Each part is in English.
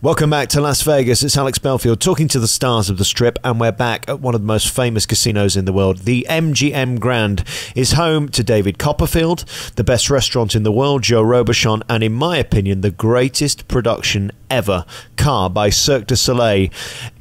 Welcome back to Las Vegas. It's Alex Belfield talking to the stars of the Strip, and we're back at one of the most famous casinos in the world. The MGM Grand is home to David Copperfield, the best restaurant in the world, Joe Robuchon, and in my opinion, the greatest production ever, Car by Cirque Du Soleil,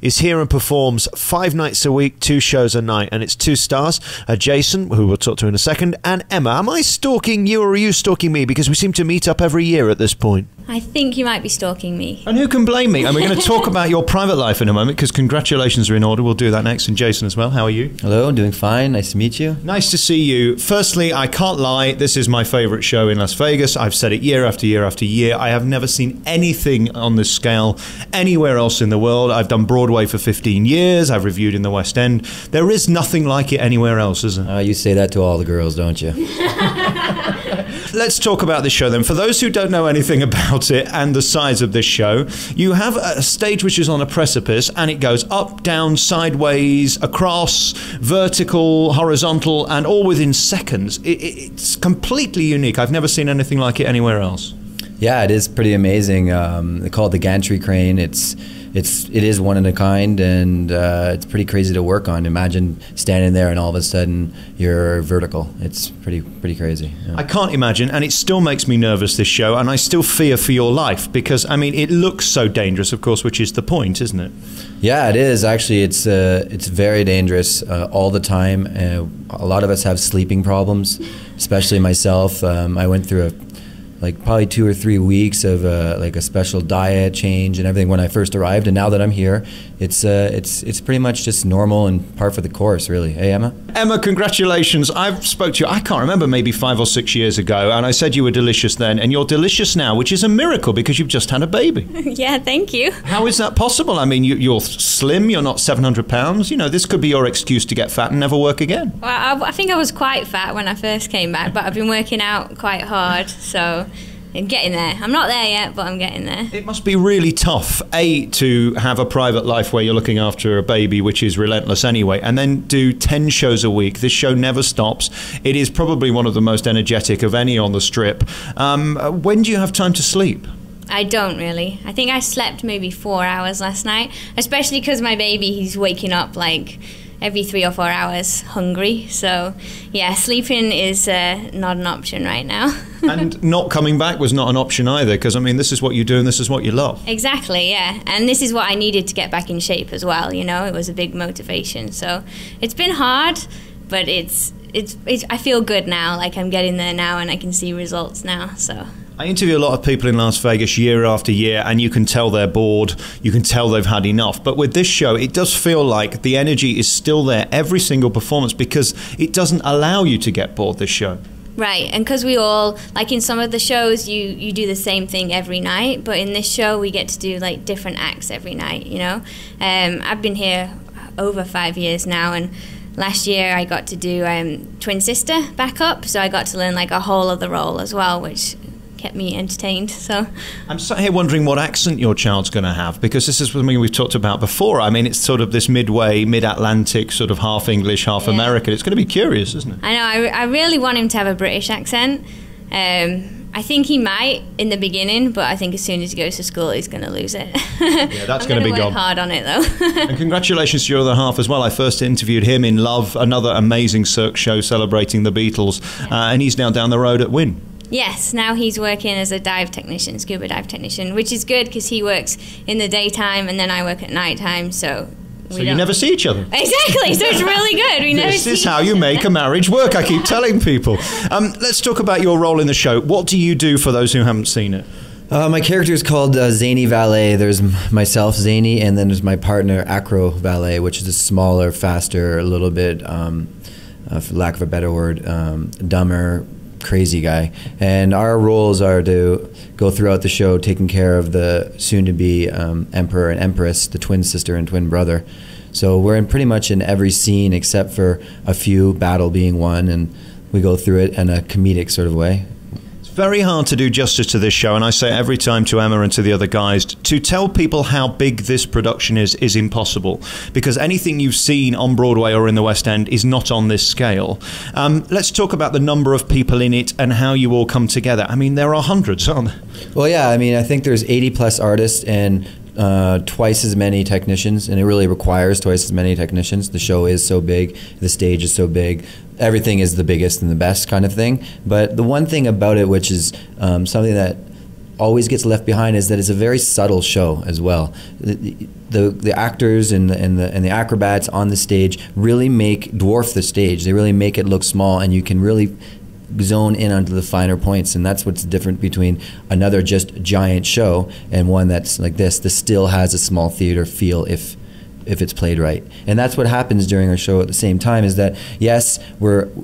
is here and performs 5 nights a week, 2 shows a night, and it's 2 stars, Jason, who we'll talk to in a second, and Emma. Am I stalking you or are you stalking me? Because we seem to meet up every year at this point. I think you might be stalking me. And who can blame me? And we're going to talk about your private life in a moment, because congratulations are in order. We'll do that next. And Jason as well. How are you? Hello, doing fine. Nice to meet you. Nice to see you. Firstly, I can't lie. This is my favorite show in Las Vegas. I've said it year after year after year. I have never seen anything on this scale anywhere else in the world. I've done Broadway for 15 years. I've reviewed in the West End. There is nothing like it anywhere else, is there? You say that to all the girls, don't you? Let's talk about this show then. For those who don't know anything about it and the size of this show, you have a stage which is on a precipice and it goes up, down, sideways, across, vertical, horizontal, and all within seconds. It's completely unique. I've never seen anything like it anywhere else. Yeah, it is pretty amazing. They call it the gantry crane. It is one in a kind, and it's pretty crazy to work on. Imagine standing there and all of a sudden you're vertical. It's pretty crazy. Yeah. I can't imagine, and it still makes me nervous, this show, and I still fear for your life because, I mean, it looks so dangerous, of course, which is the point, isn't it? Yeah, it is. Actually, it's very dangerous all the time. A lot of us have sleeping problems, especially myself. I went through probably 2 or 3 weeks of a special diet change and everything when I first arrived, and now that I'm here, it's pretty much just normal and par for the course, really. Hey, Emma? Emma, congratulations. I've spoke to you, I can't remember, maybe 5 or 6 years ago, and I said you were delicious then, and you're delicious now, which is a miracle because you've just had a baby. Yeah, thank you. How is that possible? I mean, you're slim, you're not 700 pounds. You know, this could be your excuse to get fat and never work again. Well, I think I was quite fat when I first came back, but I've been working out quite hard, so I'm getting there. I'm not there yet, but I'm getting there. It must be really tough, A, to have a private life where you're looking after a baby, which is relentless anyway, and then do 10 shows a week. This show never stops. It is probably one of the most energetic of any on the Strip. When do you have time to sleep? I don't really. I think I slept maybe 4 hours last night, especially because my baby, he's waking up like every 3 or 4 hours hungry. So yeah, sleeping is not an option right now. And not coming back was not an option either, because I mean, this is what you do and this is what you love. Exactly, yeah. And this is what I needed to get back in shape as well, you know. It was a big motivation. So it's been hard, but it's I feel good now. Like I'm getting there now and I can see results now, so. I interview a lot of people in Las Vegas year after year, and you can tell they're bored, you can tell they've had enough. But with this show, it does feel like the energy is still there every single performance, because it doesn't allow you to get bored, this show. Right, and because we all, like in some of the shows, you do the same thing every night, but in this show, we get to do like different acts every night, you know? I've been here over 5 years now, and last year I got to do Twin Sister backup, so I got to learn like a whole other role as well, which kept me entertained. So I'm sat here wondering what accent your child's going to have, because this is something we've talked about before. I mean, it's sort of this mid-Atlantic, sort of half English, half American. It's going to be curious, isn't it? I know. I really want him to have a British accent. I think he might in the beginning, but I think as soon as he goes to school, he's going to lose it. Yeah, that's going to be gone. Work hard on it, though. And congratulations to your other half as well. I first interviewed him in Love, another amazing Cirque show celebrating the Beatles, and he's now down the road at Wynn. Yes, now he's working as a dive technician, scuba dive technician, which is good because he works in the daytime and then I work at nighttime, so you never see each other. Exactly, so it's really good. We never see each other. This is how you make a marriage work, I keep telling people. Let's talk about your role in the show. What do you do for those who haven't seen it? My character is called Zany Valet. There's myself, Zany, and then there's my partner, Acro Valet, which is a smaller, faster, a little bit, for lack of a better word, dumber, crazy guy. And our roles are to go throughout the show taking care of the soon-to-be Emperor and Empress, the twin sister and twin brother. So we're in pretty much in every scene except for a few, battle being one, and we go through it in a comedic sort of way. Very hard to do justice to this show, and I say every time to Emma and to the other guys, to tell people how big this production is impossible, because anything you've seen on Broadway or in the West End is not on this scale. Let's talk about the number of people in it and how you all come together. I mean, there are hundreds, aren't there? Well, yeah, I mean, I think there's 80 plus artists, and twice as many technicians, and it really requires twice as many technicians. The show is so big, the stage is so big, everything is the biggest and the best kind of thing. But the one thing about it, which is something that always gets left behind, is that it's a very subtle show as well. The actors and the acrobats on the stage really dwarf the stage. They really make it look small, and you can really zone in onto the finer points, and that's what's different between another just giant show and one that's like this. This still has a small theater feel if it's played right. And that's what happens during our show at the same time, is that yes,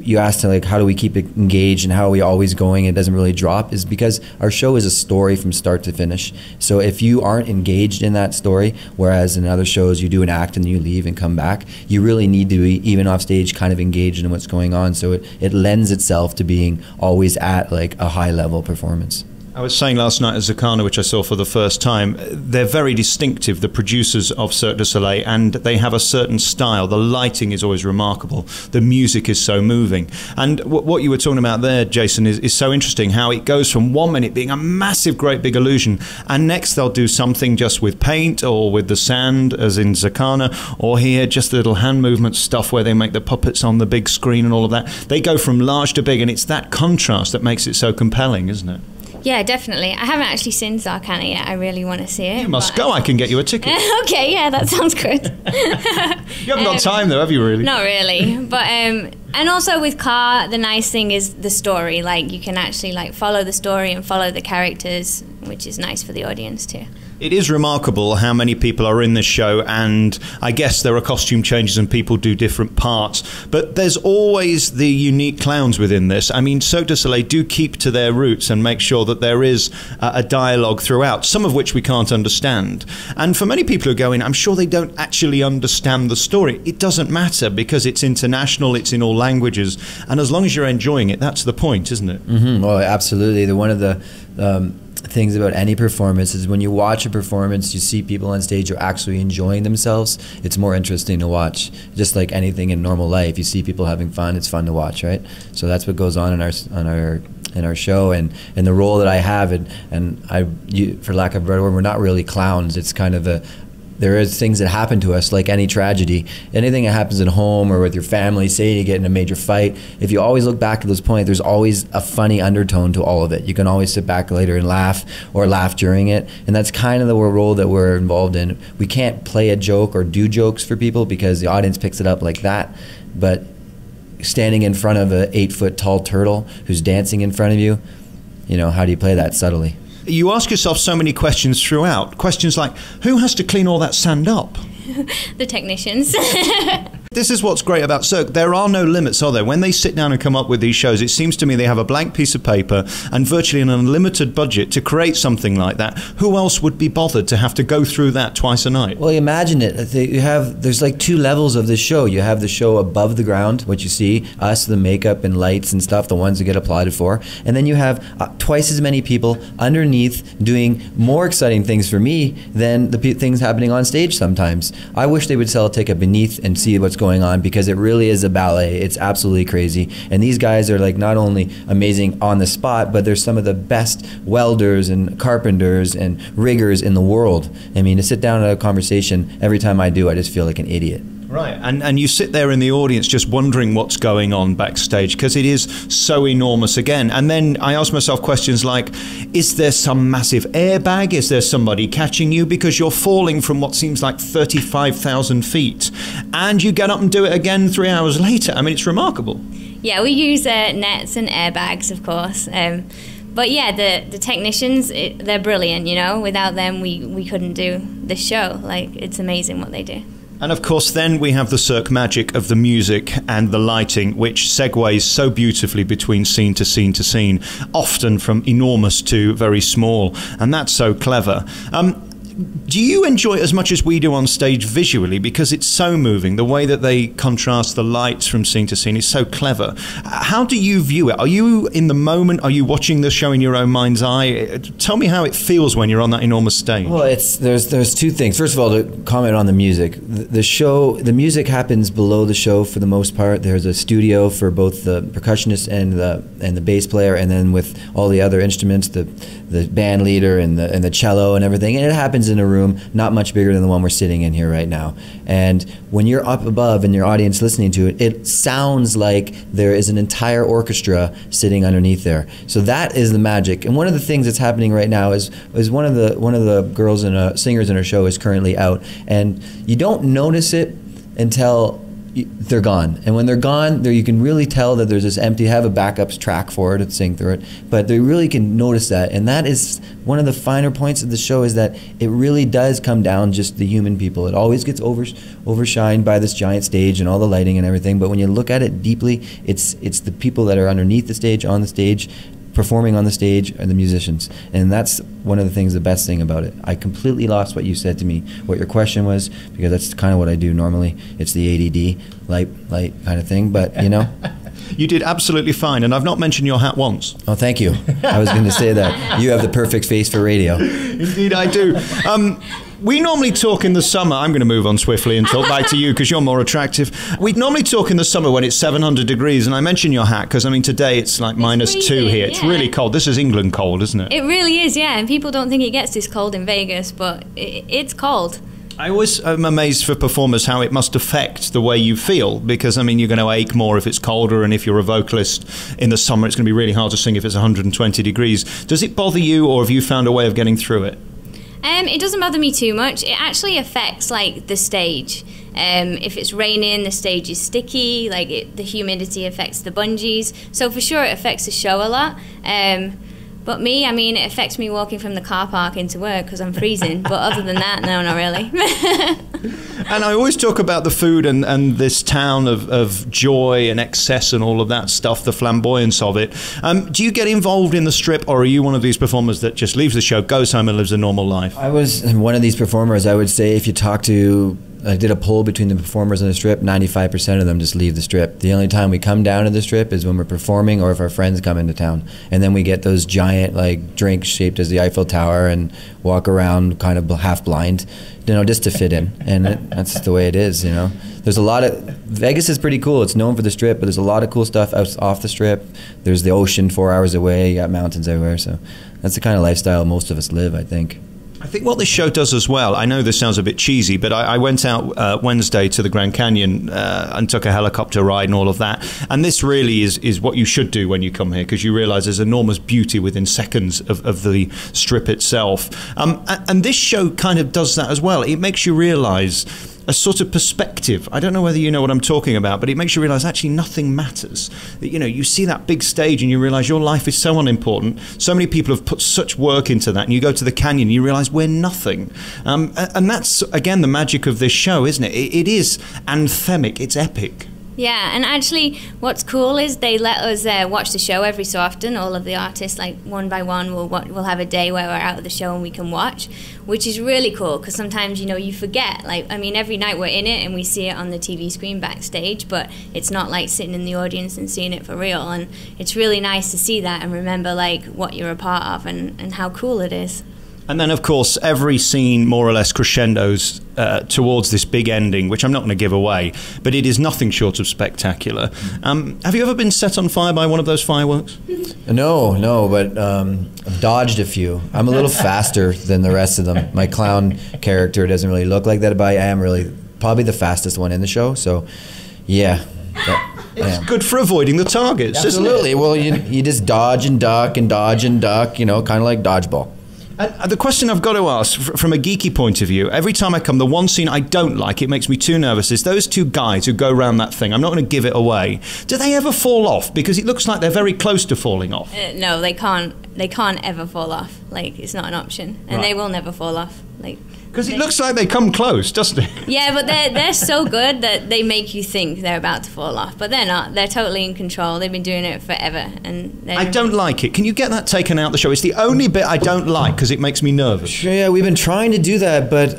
you asked like how do we keep it engaged and how are we always going, it doesn't really drop, is because our show is a story from start to finish. So if you aren't engaged in that story, whereas in other shows you do an act and you leave and come back, you really need to be, even off stage, kind of engaged in what's going on. So it lends itself to being always at like a high level performance. I was saying last night at Zakana, which I saw for the first time, they're very distinctive, the producers of Cirque du Soleil, and they have a certain style. The lighting is always remarkable. The music is so moving. And what you were talking about there, Jason, is so interesting, how it goes from 1 minute being a massive, great big illusion, and next they'll do something just with paint or with the sand, as in Zakana, or here, just the little hand movement stuff where they make the puppets on the big screen and all of that. They go from large to big, and it's that contrast that makes it so compelling, isn't it? Yeah, definitely. I haven't actually seen Zarkana yet. I really want to see it. You must go. I can get you a ticket. Okay, yeah, that sounds good. You haven't got time though, have you really? Not really. But and also with Car, the nice thing is the story. Like you can actually like follow the story and follow the characters, which is nice for the audience too. It is remarkable how many people are in this show, and I guess there are costume changes and people do different parts, but there's always the unique clowns within this. I mean, Cirque du Soleil do keep to their roots and make sure that there is a dialogue throughout, some of which we can't understand. And for many people who go in, I'm sure they don't actually understand the story. It doesn't matter because it's international, it's in all languages, and as long as you're enjoying it, that's the point, isn't it? Mm-hmm. Oh, absolutely. One of the things about any performance is when you watch a performance, you see people on stage who are actually enjoying themselves, it's more interesting to watch. Just like anything in normal life, you see people having fun, it's fun to watch, right? So that's what goes on in our show, and the role that I have, for lack of a better word, we're not really clowns. It's kind of there is things that happen to us, like any tragedy. Anything that happens at home or with your family, say you get in a major fight, if you always look back at those points, there's always a funny undertone to all of it. You can always sit back later and laugh, or laugh during it, and that's kind of the role that we're involved in. We can't play a joke or do jokes for people because the audience picks it up like that, but standing in front of an 8-foot tall turtle who's dancing in front of you, how do you play that subtly? You ask yourself so many questions throughout. Questions like, who has to clean all that sand up? The technicians. This is what's great about Cirque. There are no limits, are there? When they sit down and come up with these shows, it seems to me they have a blank piece of paper and virtually an unlimited budget to create something like that. Who else would be bothered to have to go through that twice a night? Well, imagine it. There's like 2 levels of this show. You have the show above the ground, what you see, us, the makeup and lights and stuff, the ones that get applauded for. And then you have twice as many people underneath doing more exciting things for me than the things happening on stage sometimes. I wish they would sell a ticket beneath and see what's going on, because it really is a ballet. It's absolutely crazy. And these guys are like not only amazing on the spot, but they're some of the best welders and carpenters and riggers in the world. I mean, to sit down at a conversation, every time I do, I just feel like an idiot. Right, and you sit there in the audience just wondering what's going on backstage because it is so enormous again. And then I ask myself questions like, is there some massive airbag? Is there somebody catching you? Because you're falling from what seems like 35,000 feet. And you get up and do it again 3 hours later. I mean, it's remarkable. Yeah, we use nets and airbags, of course. But yeah, the technicians, they're brilliant, Without them, we couldn't do the show. Like, it's amazing what they do. And of course, then we have the Cirque magic of the music and the lighting, which segues so beautifully between scene to scene to scene, often from enormous to very small. And that's so clever. Do you enjoy it as much as we do on stage visually? Because it's so moving. The way that they contrast the lights from scene to scene is so clever. How do you view it? Are you in the moment? Are you watching the show in your own mind's eye? Tell me how it feels when you're on that enormous stage. Well, there's 2 things. First of all, to comment on the music. The music happens below the show for the most part. There's a studio for both the percussionist and the bass player, and then with all the other instruments, the band leader and the cello and everything. And it happens stands in a room not much bigger than the one we're sitting in here right now. And when you're up above and your audience listening to it, it sounds like there is an entire orchestra sitting underneath there. So that is the magic. And one of the things that's happening right now is one of the girls and singers in our show is currently out, and you don't notice it until they're gone. And when they're gone, you can really tell that there's this empty, have a backups track for it and sing through it, but they really can notice that. And that is one of the finer points of the show, is that it really does come down just the human people. It always gets overshined by this giant stage and all the lighting and everything, but when you look at it deeply, it's the people that are underneath the stage, on the stage, performing on the stage, are the musicians. And that's one of the things, the best thing about it. I completely lost what you said to me, what your question was, because that's kind of what I do normally. It's the ADD, light kind of thing, but you know. You did absolutely fine, and I've not mentioned your hat once. Oh, thank you. I was going to say that. You have the perfect face for radio. Indeed I do. We normally talk in the summer. I'm going to move on swiftly and talk back to you because you're more attractive. We normally talk in the summer when it's 700 degrees, and I mention your hat because, I mean, today it's like -2 here. It's really cold. This is England cold, isn't it? It really is, yeah. And people don't think it gets this cold in Vegas, but it's cold. I always am amazed for performers how it must affect the way you feel, because, I mean, you're going to ache more if it's colder, and if you're a vocalist in the summer, it's going to be really hard to sing if it's 120 degrees. Does it bother you, or have you found a way of getting through it? It doesn't bother me too much. It actually affects like the stage. If it's raining, the stage is sticky. The humidity affects the bungees. So for sure, it affects the show a lot. But me, I mean, it affects me walking from the car park into work because I'm freezing. But other than that, no, not really. And I always talk about the food and this town of joy and excess and all of that stuff, the flamboyance of it. Do you get involved in the Strip, or are you one of these performers that just leaves the show, goes home and lives a normal life? I was one of these performers. I would say if you talk to, I did a poll between the performers on the Strip, 95% of them just leave the Strip. The only time we come down to the Strip is when we're performing or if our friends come into town. And then we get those giant drinks shaped as the Eiffel Tower and walk around kind of half blind, just to fit in. And that's the way it is, There's a lot of, Vegas is pretty cool. It's known for the Strip, but there's a lot of cool stuff off the Strip. There's the ocean 4 hours away, you got mountains everywhere. So that's the kind of lifestyle most of us live, I think. I think what this show does as well, I know this sounds a bit cheesy, but I went out Wednesday to the Grand Canyon and took a helicopter ride and all of that. And this really is what you should do when you come here, because you realise there's enormous beauty within seconds of the Strip itself. And this show kind of does that as well. It makes you realise a sort of perspective. I don't know whether you know what I'm talking about, but it makes you realise actually nothing matters. You see that big stage and you realise your life is so unimportant. So many people have put such work into that, and you go to the canyon and you realise we're nothing. And that's, again, the magic of this show, isn't it? It is anthemic. It's epic. Yeah, and actually what's cool is they let us watch the show every so often. All of the artists, one by one, we'll have a day where we're out of the show and we can watch, which is really cool because sometimes, you forget. Every night we're in it and we see it on the TV screen backstage, but it's not like sitting in the audience and seeing it for real. And it's really nice to see that and remember what you're a part of and how cool it is. And then, of course, every scene more or less crescendos towards this big ending, which I'm not going to give away, but it is nothing short of spectacular. Have you ever been set on fire by one of those fireworks? No, but I've dodged a few. I'm a little faster than the rest of them. My clown character doesn't really look like that, but I am really probably the fastest one in the show, so yeah. It's good for avoiding the targets, Absolutely. isn't it? Well, you just dodge and duck and dodge and duck, kind of like dodgeball. And the question I've got to ask, from a geeky point of view, every time I come, the one scene I don't like, it makes me too nervous, is those two guys who go around that thing. I'm not going to give it away. Do they ever fall off? Because it looks like they're very close to falling off. No, they can't. They can't ever fall off. It's not an option, and They will never fall off. Because it looks like they come close, doesn't it? Yeah, but they're so good that they make you think they're about to fall off, but they're not. They're totally in control. They've been doing it forever, and I don't like it. Can you get that taken out of the show? It's the only bit I don't like because it makes me nervous. Sure, yeah, we've been trying to do that, but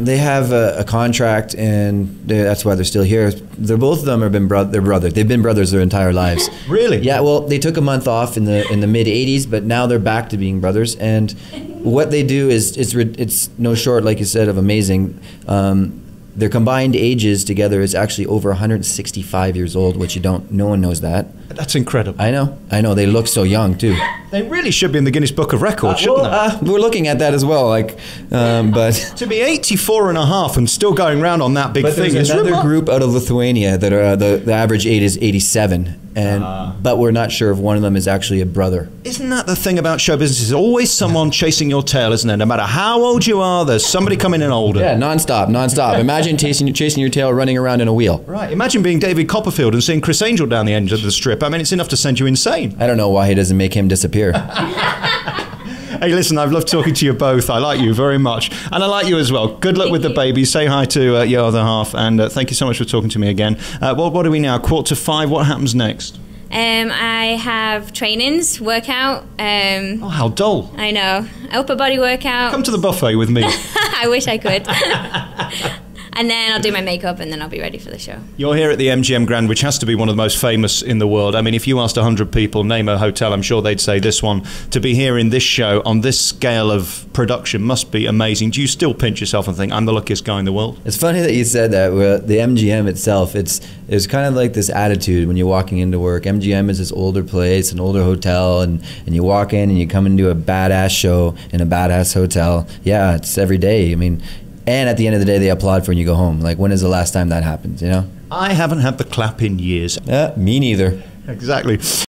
they have a contract, and that's why they're still here. Both of them have been they're brothers. They've been brothers their entire lives. Really? Yeah. Well, they took a month off in the mid '80s, but now they're back to being brothers, and what they do is it's no short, like you said, of amazing. Their combined ages together is actually over 165 years old, which no one knows that. That's incredible. I know. They look so young too. They really should be in the Guinness Book of Records, shouldn't they? We're looking at that as well. But to be 84 and a half and still going around on that big thing there's is another group out of Lithuania that are the average age is 87, but we're not sure if one of them is actually a brother. Isn't that the thing about show business? There's always someone chasing your tail, isn't there? No matter how old you are, there's somebody coming in older. Yeah, nonstop. Imagine chasing your tail, running around in a wheel. Right. Imagine being David Copperfield and seeing Chris Angel down the end of the strip. I mean, it's enough to send you insane. I don't know why he doesn't make him disappear. Hey, listen, I've loved talking to you both. I like you very much. And I like you as well. Good luck with the baby. Say hi to your other half. And thank you so much for talking to me again. What are we now? 4:45. What happens next? I have trainings, workout. Oh, how dull. I know. Upper body workout. Come to the buffet with me. I wish I could. And then I'll do my makeup, and then I'll be ready for the show. You're here at the MGM Grand, which has to be one of the most famous in the world. I mean, if you asked 100 people, name a hotel, I'm sure they'd say this one. To be here in this show, on this scale of production, must be amazing. Do you still pinch yourself and think, I'm the luckiest guy in the world? It's funny that you said that. The MGM itself, it's kind of like this attitude when you're walking into work. MGM is this older place, an older hotel, and you walk in and you come into a badass show in a badass hotel. Yeah, it's every day. I mean, and at the end of the day, they applaud for when you go home. Like, when is the last time that happens, you know? I haven't had the clap in years. Me neither. Exactly.